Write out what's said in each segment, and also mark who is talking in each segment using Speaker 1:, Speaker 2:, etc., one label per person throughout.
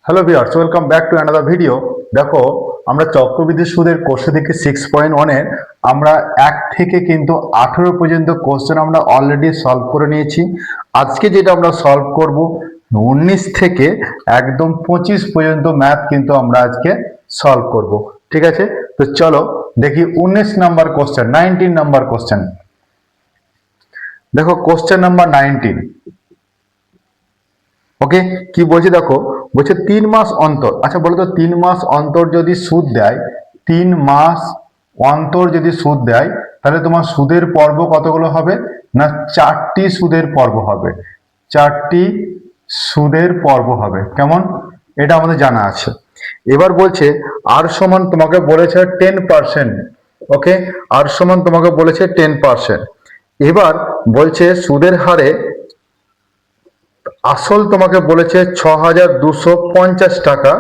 Speaker 1: Hello viewers, welcome back to another video. দেখো, আমরা চক্রবৃদ্ধি সুদের কোর্সে থেকে 6.1-এর আমরা 1 থেকে কিন্তু 18 পর্যন্ত কোশ্চেন আমরা অলরেডি সলভ করে নিয়েছি। আজকে যেটা আমরা সলভ করব 19 থেকে একদম 25 পর্যন্ত ম্যাথ কিন্তু আমরা আজকে সলভ করব। ঠিক আছে, তো চলো দেখি 19 নাম্বার কোশ্চেন, 19 নাম্বার কোশ্চেন। দেখো কোশ্চেন নাম্বার 19। ওকে, কি বলছে দেখো, বলছে 3 মাস অন্তর। আচ্ছা বলো তো, 3 মাস অন্তর যদি সুদ দেয়, 3 মাস অন্তর যদি সুদ দেয়, তাহলে তোমার সুদের পর্ব কতগুলো হবে? না 4টি সুদের পর্ব হবে। 4টি সুদের পর্ব হবে। কেমন? এটা আমাদের জানা আছে। এবার বলছে আর সমান তোমাকে বলেছে 10%। ওকে, আর সমান তোমাকে বলেছে 10%। এবার বলছে সুদের হারে আসল তোমাকে বলেছে 6,250 টাকা।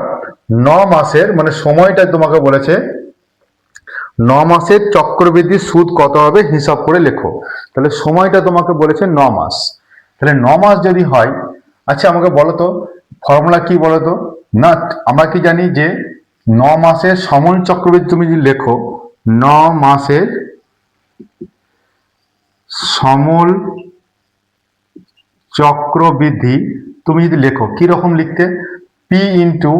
Speaker 1: 9 মাসের মানে সময়টা তোমাকে বলেছে 9 মাসের চক্রবৃদ্ধি সুদ কত হবে হিসাব করে লেখো। তাহলে সময়টা তোমাকে বলেছে 9 মাস। তাহলে 9 মাস যদি হয়, আচ্ছা আমাকে বলো তো ফর্মুলা কি বলো তো? না, আমরা কি জানি যে 9 মাসের সমন চক্রবৃদ্ধি তুমি যদি লেখো, 9 মাসের সমল চক্রবৃদ্ধি তুমি যদি লেখো কি রকম লিখতে? পি ইন্টু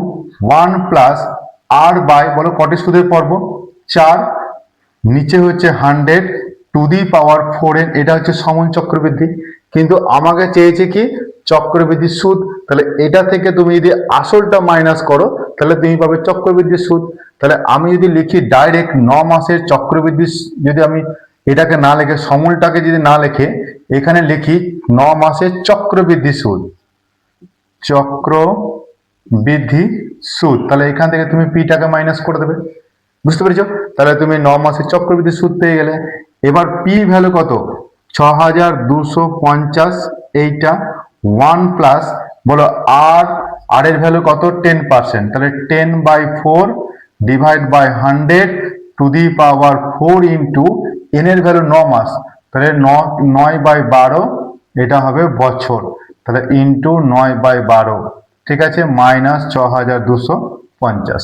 Speaker 1: 1 + r বাই, বলো কটি সুদের পর্ব? 4। নিচে হচ্ছে 100 টু দি পাওয়ার 4n। এটা হচ্ছে সমন চক্রবৃদ্ধি। কিন্তু আমাকে চেয়েছে কি? চক্রবৃদ্ধি সুদ। তাহলে এটা থেকে তুমি যদি আসলটা মাইনাস করো, তাহলে তুমি পাবে চক্রবৃদ্ধি সুদ। তাহলে আমি যদি লিখি ডাইরেক্ট 9 মাসের চক্রবৃদ্ধি, যদি আমি এটাকে না লিখে সমলটাকে যদি না লিখে এখানে লিখি 9 মাসের চক্রবৃদ্ধি সুদ, চক্রবৃদ্ধি সুদ, তাহলে এখান থেকে তুমি পিটাকে মাইনাস করে দেবে। বুঝতে পেরেছো? তাহলে তুমি 9 মাসের চক্রবৃদ্ধি সুদ পেয়ে গেলে। এবার পি ভ্যালু কত? 6,250। এইটা 1 + বলো আর এর ভ্যালু কত? 10%। তাহলে 10/4 divide by 100 to the power 4 into N এর ভ্যালু 9 মাস। তাহলে 9/12 এটা হবে বছর। তাহলে ইন্টু 9/12, ঠিক আছে, মাইনাস 6,250।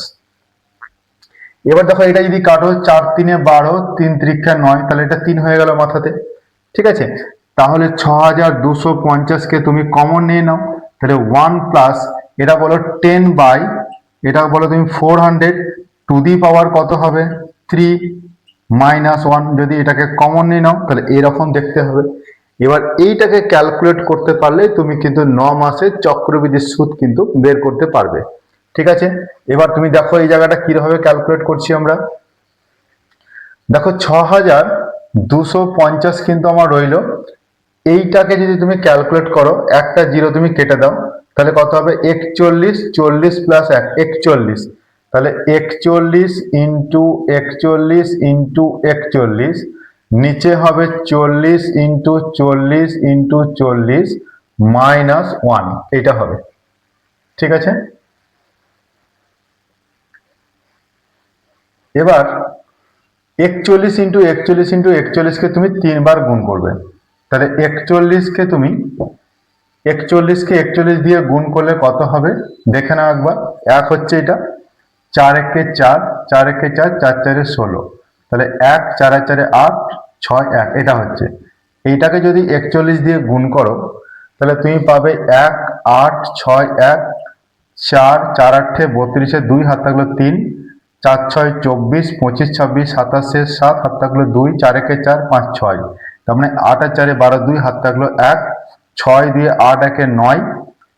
Speaker 1: এবার দেখো এটা যদি কাটো, 4 × 3 = 12, 3 × 3 = 9, তাহলে এটা 3 হয়ে গেল মাথাতে। ঠিক আছে, তাহলে 6,250 কে তুমি কমন নিয়ে নাও। তাহলে 1 + এটা বলো 10 বাই, এটা বলো তুমি 400 টু দি পাওয়ার কত হবে? 3 মাইনাস 1। যদি এটাকে কমন নিয়ে নাও তাহলে এরকম দেখতে হবে। এবার এইটাকে ক্যালকুলেট করতে পারলে তুমি কিন্তু 9 মাসের চক্রবৃদ্ধি সুদ কিন্তু বের করতে পারবে। ঠিক আছে, এবার তুমি দেখো এই জায়গাটা কিভাবে ক্যালকুলেট করছি আমরা। দেখো 6,250 কিন্তু আমার রইলো। এইটাকে যদি তুমি ক্যালকুলেট করো, একটা জিরো তুমি কেটে দাও, তাহলে কত হবে? 41, 40 + 1 41। তাহলে 41 ইন্টু 41 ইন্টু 41, নিচে হবে 40 ইন্টু 40 ইন্টু 40 মাইনাস 1, এটা হবে। ঠিক আছে, এবার 41 ইন্টু 41 ইন্টু 41 কে তুমি 3 বার গুণ করবে। তাহলে 41 কে 41 দিয়ে গুণ করলে কত হবে দেখে নাও একবার। এক হচ্ছে এটা, 4 × 1 = 4, 4 × 1 = 4, 4 × 4 = 16। তাহলে 1, 4 × 4 = 8, 6, 1, এটা হচ্ছে। এইটাকে যদি 41 দিয়ে গুণ করো তাহলে তুমি পাবে 1, 8, 6, 1, 4, 4 × 8 = 32, 2 হাত থাকলো 3, 4, 6, 24, 25, 26, 27, 7 হাত থাকলো 2, 4, 1, 4, 5, 6। তার মানে 8 আর 4, 12, 2 হাত থাকলো 1, 6 দিয়ে 8, 1, 9।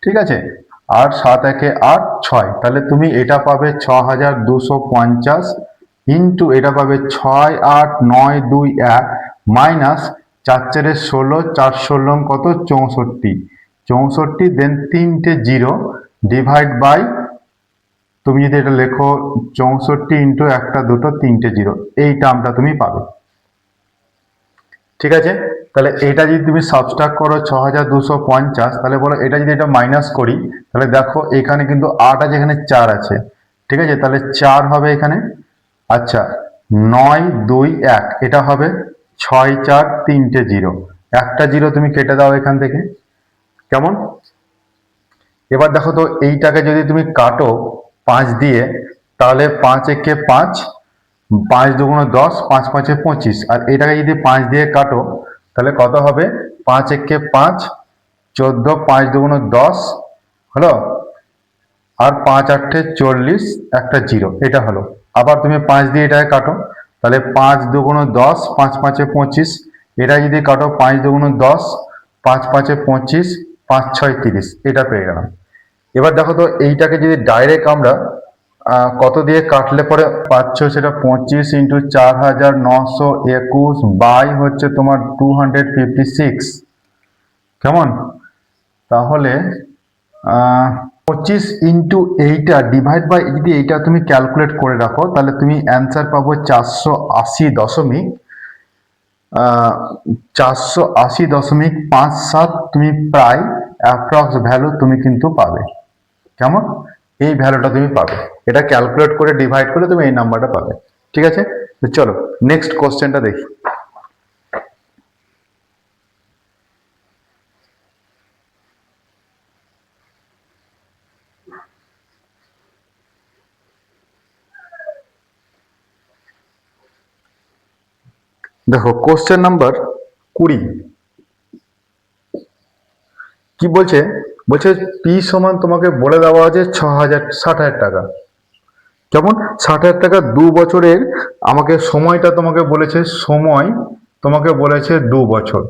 Speaker 1: ঠিক আছে, আর 7, 1, 8, 6। তাহলে তুমি এটা পাবে 6,250 ইন্টু এটা পাবে 6, 8, 9, 2, 1 মাইনাস 4, 4 = 16, 4 16 কত? 64, 64 দেন 3টে জিরো ডিভাইড বাই, তুমি যদি এটা লেখো 64 ইন্টু 1, 2, 3টে জিরো, এই টার্মটা তুমি পাবে। ঠিক আছে, তাহলে এটা যদি তুমি সাবট্রাক্ট করো 6,250, তাহলে বলো এটা যদি এটা মাইনাস করি, তাহলে দেখো এখানে কিন্তু 8 আছে, এখানে 4 আছে। ঠিক আছে, তাহলে 4 হবে এখানে। আচ্ছা 9, 2, 1 এটা হবে 6, 4, 3টে জিরো, একটা জিরো তুমি কেটে দাও এখান থেকে। কেমন? এবার দেখো তো এইটাকে যদি তুমি কাটো 5 দিয়ে, তাহলে 5 একে 5, 5 দুগুণ 10, 5 5 25, আর এটাকে যদি 5 দিয়ে কাটো তাহলে কত হবে? 5 একে 5, 14, 5 দুগুণ 10 হলো, আর 5 8 40, একটা 0, এটা হলো। আবার তুমি 5 দিয়ে এটাকে কাটো, তাহলে 5 দুগুণ 10, 5 5 25, এটা যদি কাটো 5 দুগুণ 10, 5 5 25, 5 6 30, এটা পেয়ে গেলাম। এবার দেখো তো এইটাকে যদি ডাইরেক্ট আমরা কত দিয়ে কাটলে পরে পাচ্ছ, সেটা 25 ইন্টু 4921 বাই হচ্ছে তোমার 256, কেমন? তাহলে 25 ইন্টু এইটা ডিভাইড বাই, যদি এইটা তুমি ক্যালকুলেট করে রাখো তাহলে তুমি অ্যান্সার পাবো 480.57, তুমি প্রায় অ্যাপ্রক্স ভ্যালু তুমি কিন্তু পাবে। কেমন? এই ভ্যালুটা তুমি পাবে, এটা ক্যালকুলেট করে ডিভাইড করে তুমি এই নাম্বারটা পাবে। ঠিক আছে, তো চলো নেক্সট কোশ্চেনটা দেখি। দেখো কোশ্চেন নাম্বার 20 কি বলছে? বলছে পি সমান তোমাকে বলে দেওয়া আছে 60,000 টাকা। কেমন? 60,000 টাকা 2 বছরের, আমাকে সময়টা তোমাকে বলেছে, সময় তোমাকে বলেছে 2 বছর।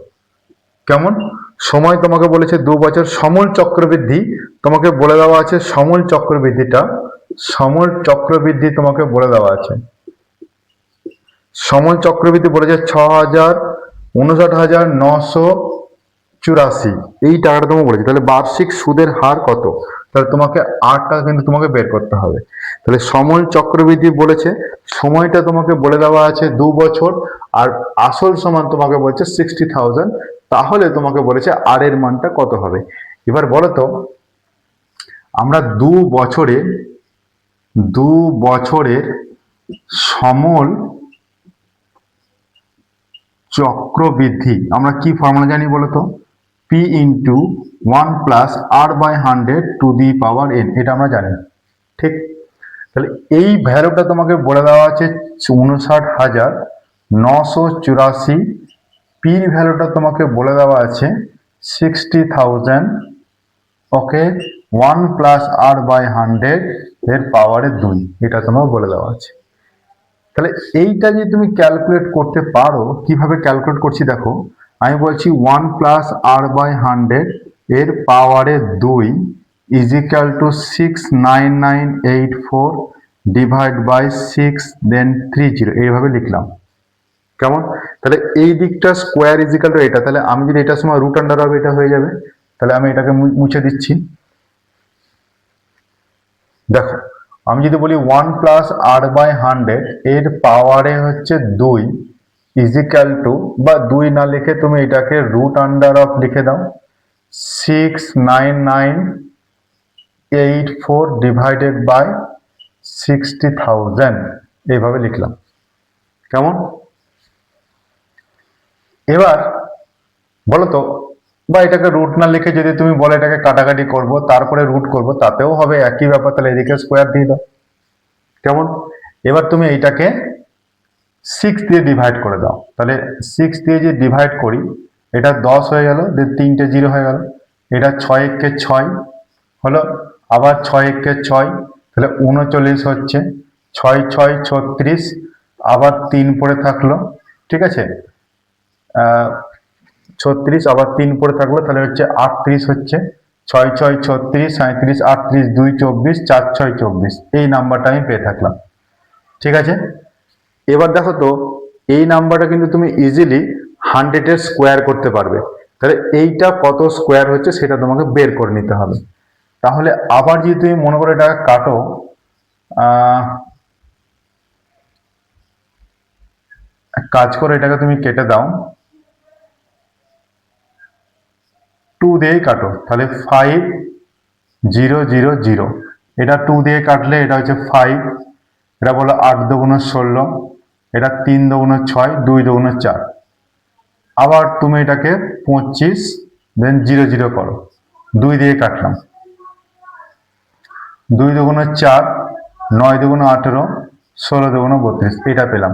Speaker 1: কেমন? সময় তোমাকে বলেছে 2 বছর। সমূল চক্রবৃদ্ধি তোমাকে বলে দেওয়া আছে, সমূল চক্রবৃদ্ধিটা, সমূল চক্রবৃদ্ধি তোমাকে বলে দেওয়া আছে। সমূল চক্রবৃদ্ধি বলেছে 6,59,984, এই টাকাটা তোমাকে বলেছে। তাহলে বার্ষিক সুদের হার কত? তাহলে তোমাকে 8 টাকা কিন্তু তোমাকে বের করতে হবে। তাহলে সমূল চক্রবৃদ্ধি বলেছে, সময়টা তোমাকে বলে দেওয়া আছে 2 বছর, আর আসল সমান তোমাকে বলছে 60,000, তাহলে তোমাকে বলেছে আর এর মানটা কত হবে। এবার বলো তো, আমরা 2 বছরের সমূল চক্রবৃদ্ধি আমরা কি ফর্মুলা জানি বলতো? P into 1 plus R by 100 to the power N, এটা আমরা জানি, ঠিক? তাহলে এই ভ্যালুটা তোমাকে বলে দেওয়া আছে 59,984, পির ভ্যালুটা তোমাকে বলে দেওয়া আছে 60,000, ওকে, 1 প্লাস আর বাই 100 এর পাওয়ারে 2, এটা তোমাকে বলে দেওয়া আছে। তাহলে এইটা যদি তুমি ক্যালকুলেট করতে পারো, কিভাবে ক্যালকুলেট করছি দেখো, আমি বলছি 1 প্লাস আর বাই 100 এর পাওয়ারে 2 is equal to 69984 divide by 6 then 30, এইভাবে লিখলাম। কেমন? তাহলে এই দিকটা স্কোয়ার ইজ ইকুয়াল টু এটা, তাহলে আমি যদি এটার সময় রুট আন্ডার হবে, এটা হয়ে যাবে। তাহলে আমি এটাকে মুছে দিচ্ছি। দেখো, আমি যদি বলি 1 প্লাস আর বাই 100 এর পাওয়ারে হচ্ছে 2 ইজ ইকুয়াল টু, বা 2 না লিখে তুমি এটাকে রুট আন্ডার অফ লিখে দাও, 69984 ডিভাইডেড বাই 60,000, এইভাবে লিখলাম। কেমন? এবার বলো তো, বা এটাকে রুট না লিখে যদি তুমি বলো এটাকে কাটাকাটি করব তারপরে রুট করব, তাতেও হবে, একই ব্যাপার। তাহলে এদিকে স্কোয়ার দিয়ে দাও। কেমন? এবার তুমি এইটাকে 6 দিয়ে ডিভাইড করে দাও। তাহলে 6 দিয়ে যে ডিভাইড করি, এটা 10 হয়ে গেল, 3টে 0 হয়ে গেল, এটা 6 একে 6 হলো, আবার 6 একে 6, তাহলে 39 হচ্ছে, 6 6 36, আবার 3 পড়ে থাকলো, ঠিক আছে, 36, আবার 3 পড়ে থাকলো, তাহলে হচ্ছে 38 হচ্ছে, 6 6 36, 37, 38, 2 24, 4 6 24, এই নাম্বারটা আমি পেয়ে থাকলাম। ঠিক আছে, এবার দেখো তো এই নাম্বারটা কিন্তু তুমি ইজিলি 100 এর স্কোয়ার করতে পারবে। তাহলে এইটা কত স্কোয়ার হচ্ছে সেটা তোমাকে বের করে নিতে হবে। তাহলে আবার যদি তুমি মনে করো এটা কাটো, কাজ করে এটাকে তুমি কেটে দাও, 2 দিয়েই কাটো, তাহলে 5 0 0 0, এটা 2 দিয়ে কাটলে এটা হচ্ছে 5, এটা বলো 8 দুগুণ 16, এটা 3 দুগুণ 6, 2 দুগুণ 4, আবার তুমি এটাকে 25 দেন 0 0 করো, 2 দিয়ে কাটলাম, 2 দুগুণে 4, 9 দুগুণে 18, 16 দুগুণে 32, এটা পেলাম।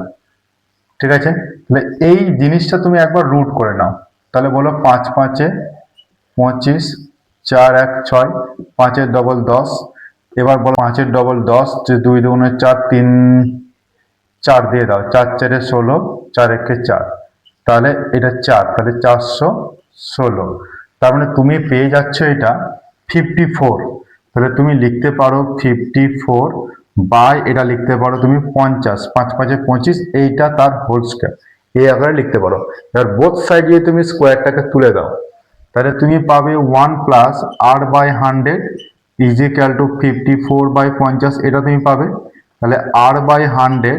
Speaker 1: ঠিক আছে, তাহলে এই জিনিসটা তুমি একবার রুট করে নাও। তাহলে বলো 5 5 25, 4 1 6, 5 এর ডবল 10। এবার বলো 5 এর ডবল 10, 2 দুগুণে 4, 3 4 দিয়ে দাও, 4 4 16, 4 1 4, তাহলে এটা 4, তাহলে 416। তার মানে তুমি পেয়ে যাচ্ছ এটা 54। তাহলে তুমি লিখতে পারো 54 বাই এটা লিখতে পারো তুমি 50, 5 5 25, এইটা তার হোল স্কয়ার, এই আকারে লিখতে পারো। এবার বোথ সাইড দিয়ে তুমি স্কোয়ারটাকে তুলে দাও, তাহলে তুমি পাবে 1 plus r by 100 is equal to 54 by 50, এটা তুমি পাবে। তাহলে r by 100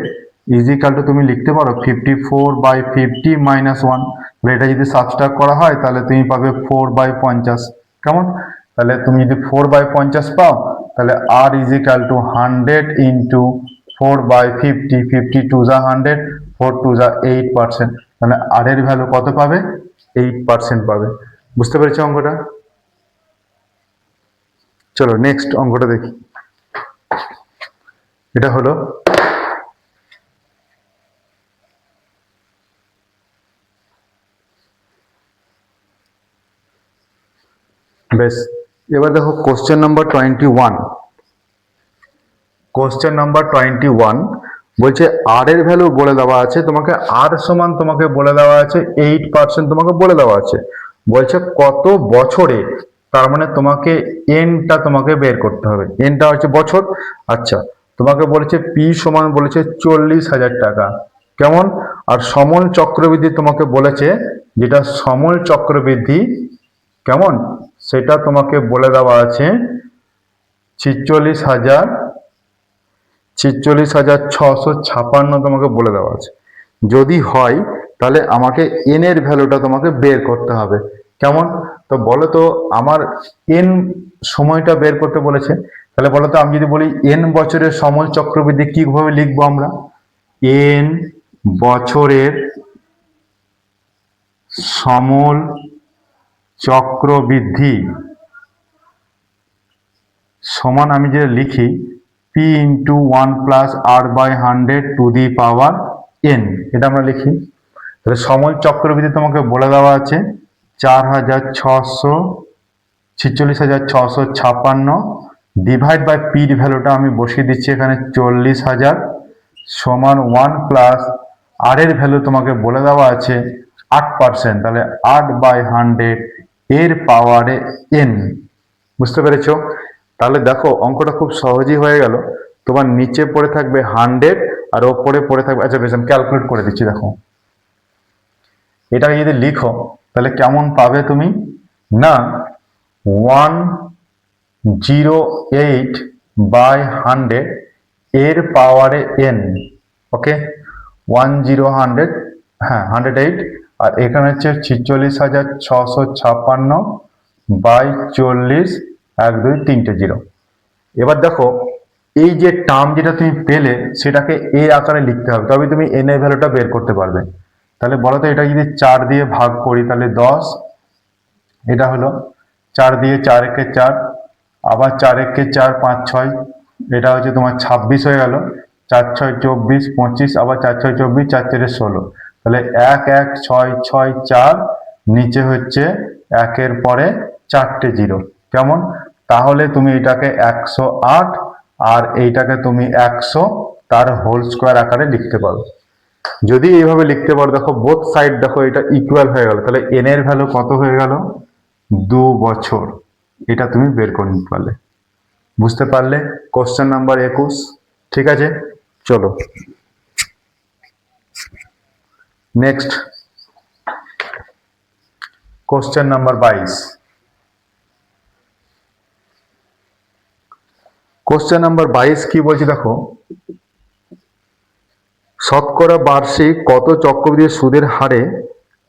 Speaker 1: is equal to তুমি লিখতে পারো 54 বাই 50 মাইনাস 1, তাহলে এটা যদি সাবস্ট্রাক্ট করা হয় তাহলে তুমি পাবে 4 বাই 50। কেমন? তাহলে তুমি যদি 4 বাই 50 পাও, তাহলে r is equal to 100 into 4 by 50, 50 two যা 100, 4 টু যা 8%, তাহলে r এর ভ্যালু কত পাবে? 8% পাবে। বুঝতে পেরেছো অঙ্কটা? চলো নেক্সট অঙ্কটা দেখি। এটা হলো বেশ, এবার দেখো কোশ্চেন নাম্বার 21। কোশ্চেন নাম্বার 21 বলছে আর এর ভ্যালু বলে দেওয়া আছে তোমাকে, আর সমান তোমাকে বলে দেওয়া আছে 8% তোমাকে বলে দেওয়া আছে। বলছে কত বছরে, তার মানে তোমাকে এনটা তোমাকে বের করতে হবে, এনটা হচ্ছে বছর। আচ্ছা, তোমাকে বলেছে পি সমান বলেছে 40,000 টাকা। কেমন? আর সমল চক্রবৃদ্ধি তোমাকে বলেছে, যেটা সমল চক্রবৃদ্ধি কেমন সেটা তোমাকে বলে দেওয়া আছে 46,656 তোমাকে বলে দেওয়া আছে। যদি হয় তাহলে আমাকে এন এর ভ্যালুটা তোমাকে বের করতে হবে। কেমন? তো বলো তো আমার এন সময়টা বের করতে বলেছে, তাহলে বলো তো আমি যদি বলি এন বছরের সমল চক্রবৃদ্ধি কিভাবে লিখবো আমরা? এন বছরের সমল চক্রবৃদ্ধি সমান আমি যে লিখি P into 1 plus R by 100 to the power N, এটা আমরা লিখি। তাহলে সমল চক্রবৃদ্ধি তোমাকে বলে দেওয়া আছে 46,656 ডিভাইড বাই পির ভ্যালুটা আমি বসিয়ে দিচ্ছি এখানে 40,000 সমান 1 প্লাস আর এর ভ্যালু তোমাকে বলে দেওয়া আছে 8%, তাহলে 8 বাই 100 এর পাওয়ারে এন। বুঝতে পেরেছো? তাহলে দেখো অঙ্কটা খুব সহজই হয়ে গেল। তোমার নিচে পড়ে থাকবে 100 আর ওপরে পড়ে থাকবে, আচ্ছা বেশ আমি ক্যালকুলেট করে দিচ্ছি। দেখো এটাকে যদি লিখো তাহলে কেমন পাবে তুমি না 108 বাই 100 এর পাওয়ারে এন। ওকে, 108, হ্যাঁ 108, আর এখানে হচ্ছে 46,656 বাই 40, 1 2 3টে জিরো। এবার দেখো এই যে টার্ম যেটা তুমি পেলে সেটাকে এ আকারে লিখতে হবে, তবে তুমি এন এর ভ্যালুটা বের করতে পারবে। তাহলে বলো তো এটা যদি 4 দিয়ে ভাগ করি তাহলে 10, এটা হলো 4 দিয়ে 4 একে 4, আবার 4 একে 4 5 6, এটা হচ্ছে তোমার 26 হয়ে গেল, 4 6 24 25, আবার 4 6 24, 4 4 16, তাহলে 1 1 6 6 4, নিচে হচ্ছে 1 এর পরে 4টে জিরো। কেমন? তাহলে তুমি এটাকে 108 আর এইটাকে তুমি 100 তার হোল স্কোয়ার আকারে লিখতে পারো। যদি এইভাবে লিখতে পারো, দেখো বোথ সাইড দেখো এটা ইকুয়াল হয়ে গেল, তাহলে এন এর ভ্যালু কত হয়ে গেল? 2 বছর। এটা তুমি বের করে নিতে পারলে। বুঝতে পারলে? Question number 21। ঠিক আছে, চলো next question number 22। Question number 22 কি বলছি দেখো, শতকরা বার্ষিক কত চক্রবৃদ্ধি সুদের হারে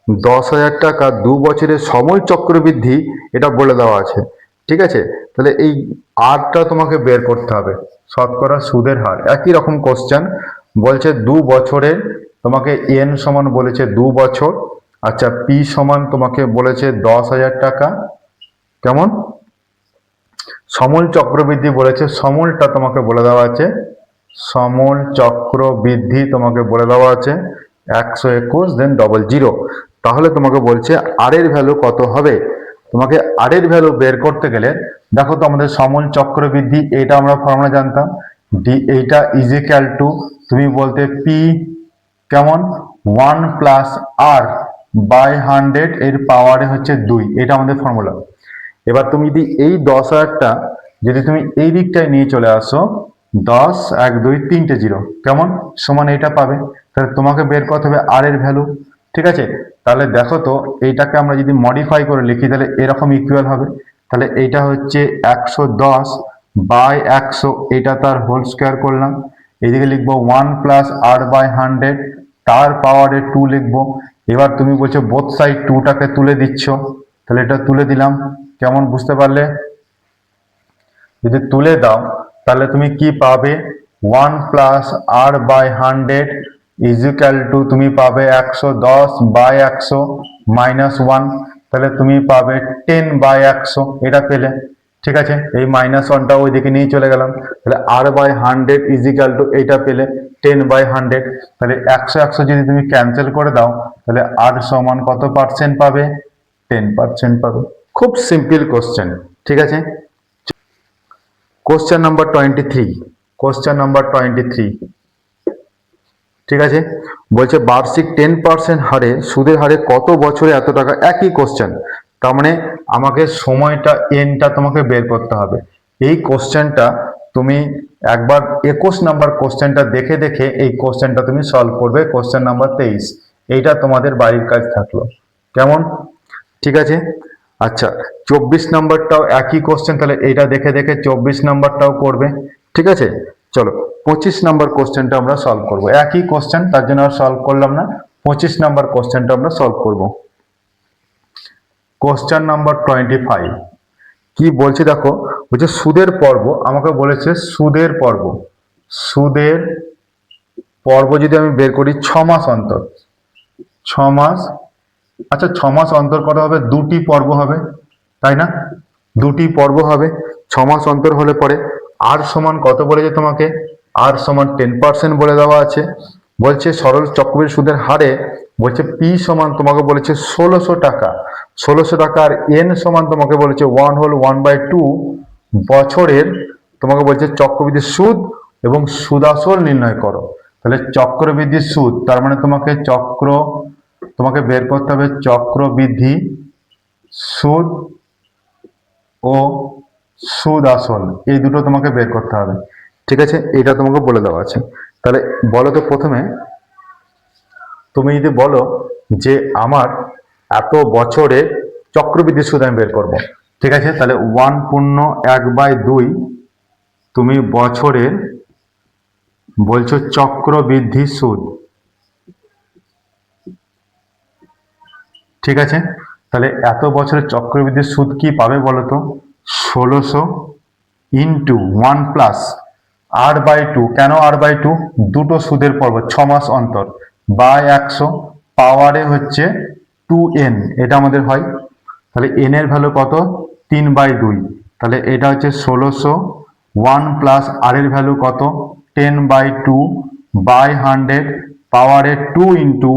Speaker 1: 10,000 টাকা 2 বছরের সময় চক্রবৃদ্ধি এটা বলে দেওয়া আছে। ঠিক আছে, তাহলে এই আরটা তোমাকে বের করতে হবে, শতকরা সুদের হার। একই রকম কোশ্চেন বলছে 2 বছরের, তোমাকে এন সমান বলেছে 2 বছর। আচ্ছা, পি সমান তোমাকে বলেছে 10,000 টাকা। কেমন? সমূল চক্রবৃদ্ধি বলেছে, সমূলটা তোমাকে বলে দেওয়া আছে, সমূল চক্রবৃদ্ধি তোমাকে বলে দেওয়া আছে 121 দেন 00। তাহলে তোমাকে বলছে আর এর ভ্যালু কত হবে। তোমাকে আর এর ভ্যালু বের করতে গেলে দেখো তো আমাদের সমূল চক্রবৃদ্ধি এটা আমরা ফর্মুলা জানতাম, ডি এইটা ইজ ইকুয়াল টু তুমি বলতে পি কেমন 1 প্লাস আর বাই 100 এর পাওয়ারে হচ্ছে 2, এটা আমাদের ফর্মুলা। এবার তুমি যদি এই 10,000টা যদি তুমি এই দিকটায় নিয়ে চলে আসো 10 1 2 3টে 0 কেমন সমান এটা পাবে। তাহলে তোমাকে বের করতে হবে আর এর ভ্যালু, ঠিক আছে। তাহলে দেখো তো এইটাকে আমরা যদি মডিফাই করে লিখি তাহলে এরকম ইকুয়াল হবে। তাহলে এইটা হচ্ছে 110 বাই 100, এটা তার হোল স্কোয়ার করলাম। এইদিকে লিখবো 1 প্লাস আর বাই 100 তার পাওয়ারে 2 লিখবো। এবার তুমি বলছো বোথ সাইড 2টাকে তুলে দিচ্ছ, তাহলে এটা তুলে দিলাম। কেমন বুঝতে পারলে? যদি তুলে দাও তাহলে তুমি কি পাবে 1 plus R by 100 is equal to তুমি পাবে 110 বাই 100 মাইনাস 1, তাহলে তুমি পাবে 10 বাই 100, এটা পেলে, ঠিক আছে। এই মাইনাস 1টা ওইদিকে নিয়ে চলে গেলাম, তাহলে আর বাই 100 ইজ ইকুয়াল টু এইটা পেলে 10 বাই 100। তাহলে 100 100 যদি তুমি ক্যান্সেল করে দাও তাহলে আর সমান কত পার্সেন্ট পাবে? 10% পাবে। খুব সিম্পল কোশ্চেন, ঠিক আছে। কোশ্চেন নাম্বার 23, কোশ্চেন নাম্বার 23, ঠিক আছে। বলছে বার্ষিক 10% হারে সুদের হারে কত বছরে এত টাকা। একই কোশ্চেন, তার মানে আমাকে সময়টা এনটা তোমাকে বের করতে হবে। এই কোশ্চেনটা তুমি একবার 21 নাম্বার কোশ্চেনটা দেখে দেখে এই কোশ্চেনটা তুমি সলভ করবে। কোশ্চেন নাম্বার 23, এইটা তোমাদের বাড়ির কাজ থাকলো, কেমন, ঠিক আছে। আচ্ছা 24 নাম্বারটাও একই কোশ্চেন, তাহলে এইটা দেখে দেখে 24 নাম্বারটাও করবে, ঠিক আছে। চলো 25 নাম্বার কোশ্চেনটা আমরা সলভ করব। একই কোশ্চেন, তার জন্য আর সলভ করলাম না। 25 নাম্বার কোশ্চেনটা আমরা সলভ করব। কোশ্চেন নাম্বার 25 কি বলছে দেখো, বলছে সুদের পর্ব, আমাকে বলেছে সুদের পর্ব, সুদের পর্ব যদি আমি বের করি 6 মাস অন্তর, 6 মাস, আচ্ছা 6 মাস অন্তর করা হবে, 2টি পর্ব হবে, তাই না, 2টি পর্ব হবে 6 মাস অন্তর হলে পরে আর সমান কত বলেছে তোমাকে, আর সমান 10% বলে দেওয়া আছে। বলছে সরল চক্রবৃদ্ধি সুদের হারে, বলছে পি সমান তোমাকে বলেছে 1600 টাকা, 1600 টাকা, আর এন সমান তোমাকে বলেছে 1/2 বছরের তোমাকে বলছে চক্রবৃদ্ধি সুদ এবং সুদাসল নির্ণয় করো। তাহলে চক্রবৃদ্ধি সুদ, তার মানে তোমাকে বের করতে হবে চক্রবৃদ্ধি সুদ ও সুদ আসল, এই দুটো তোমাকে বের করতে হবে, ঠিক আছে। এটা তোমাকে বলে দেওয়া আছে। তাহলে বলো তো প্রথমে তুমি যদি বলো যে আমার এত বছরে চক্রবৃদ্ধি সুদ আমি বের করবো, ঠিক আছে। তাহলে 1/2 তুমি বছরের বলছো চক্রবৃদ্ধি সুদ, ঠিক আছে। তাহলে এত বছরের চক্রবৃদ্ধি সুদ কি পাবে বলো তো, 1600 ইন্টু 1 প্লাস r/2, কেন r/2, দুটো সুদের পর্ব 6 মাস অন্তর, বাই 100 পাওয়ারে হচ্ছে 2n, এটা আমাদের হয়। তাহলে n এর ভ্যালু কত, 3/2, তাহলে এটা হচ্ছে 1600, 1 প্লাস r এর ভ্যালু কত 10/2 বাই 100 পাওয়ারে 2 ইন্টু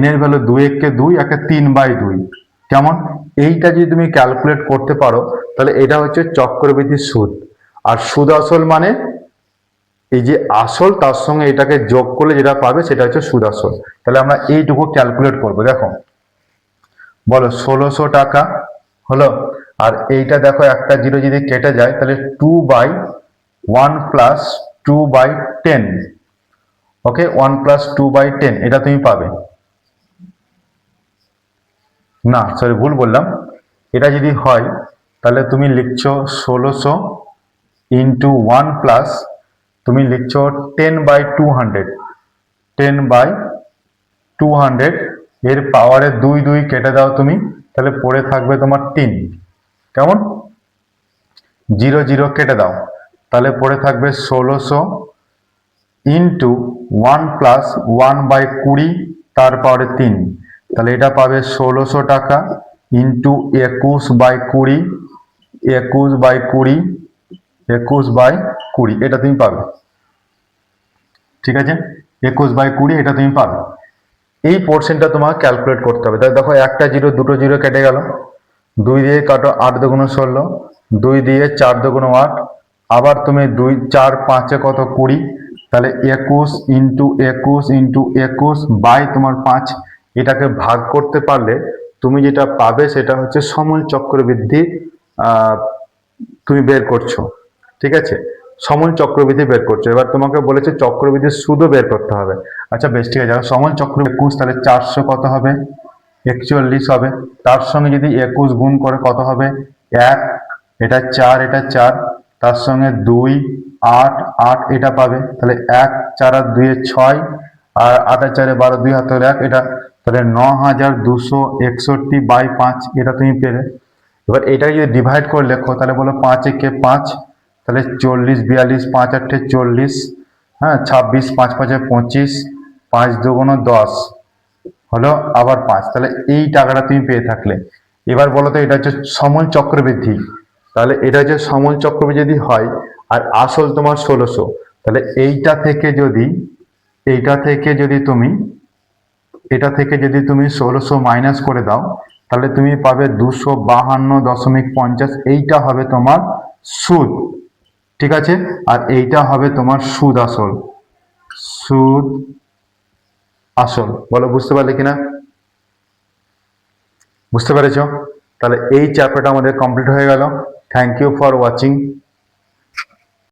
Speaker 1: n এর ভ্যালু 2 একে 2 একে 3/2, কেমন। এইটা যদি তুমি ক্যালকুলেট করতে পারো তাহলে এটা হচ্ছে চক্রবৃদ্ধি সুদ। আর সুদ আসল মানে এই যে আসল তার সঙ্গে এটাকে যোগ করলে যেটা পাবে সেটা হচ্ছে সুদ আসল। তাহলে আমরা এইটুকু ক্যালকুলেট করব। দেখো বলো 1600 টাকা হলো, আর এইটা দেখো একটা জিরো যদি কেটে যায় তাহলে 2/1 প্লাস 2/10, ওকে 1 প্লাস 2/10 এটা তুমি পাবে না, সরি ভুল বললাম। এটা যদি হয় তাহলে তুমি লিখছো 1600 ইন্টু 1 প্লাস তুমি লিখছো 10/200, 10/200 এর পাওয়ারে 2 2 কেটে দাও তুমি, তাহলে পড়ে থাকবে তোমার 3, কেমন, 0 0 কেটে দাও, তাহলে পড়ে থাকবে 1600 ইন্টু 1 প্লাস 1/20 তার পাওয়ারে 3, তাহলে এটা পাবে 1600 টাকা ইন্টু 21/20, 21/20 21/20 এটা তুমি পাবে। ঠিক আছে, 21/20 এটা তুমি পাবে। এই পোর্শনটা তোমাকে ক্যালকুলেট করতে হবে। তাই দেখো একটা জিরো, দুটো জিরো কেটে গেল, 2 দিয়ে কাটো, 8 দুগুণ 16, 2 দিয়ে 4 দুগুণ 8, আবার তুমি 2 4 5 কত 20, তাহলে 21 ইন্টু 21 ইন্টু 21 বাই তোমার 5, এটাকে ভাগ করতে পারলে তুমি যেটা পাবে সেটা হচ্ছে সমল চক্রবৃদ্ধি তুমি বের করছো। ঠিক আছে, সমল চক্রবৃদ্ধি বের করছো। এবার তোমাকে বলেছে চক্রবৃদ্ধির সুদও বের করতে হবে। আচ্ছা বেশ, ঠিক আছে, সমল চক্র 21, তাহলে 400 কত হবে 41 হবে। তার সঙ্গে যদি 21 গুণ করে কত হবে 1, এটা 4, এটা 4, তার সঙ্গে 2 8 8 এটা পাবে, তাহলে 1 4 আর 2 6, আর 8 আর 4 12, 2 হাতে 1 এটা, তাহলে 9261/5 এটা তুমি পেলে। এবার এটাকে যদি ডিভাইড করে লেখো তাহলে বলো 5 একে 5, তাহলে 40 42, 5 8 40, হ্যাঁ 26, 5 5 25, 5 দুগুণ 10 হলো, আবার 5, তাহলে এই টাকাটা তুমি পেয়ে থাকলে। এবার বলো তো এটা হচ্ছে সমল চক্রবৃদ্ধি, তাহলে এটা হচ্ছে সমল চক্রবৃদ্ধি যদি হয় আর আসল তোমার 1600, তাহলে এইটা থেকে যদি তুমি 1600 মাইনাস করে দাও তাহলে তুমি পাবে 252.50, এইটা হবে তোমার সুদ। ঠিক আছে, আর এইটা হবে তোমার সুদ আসল। বলো বুঝতে পারলে কিনা? বুঝতে পেরেছো? তাহলে এই চ্যাপ্টারটা আমাদের কমপ্লিট হয়ে গেল। Thank you for watching.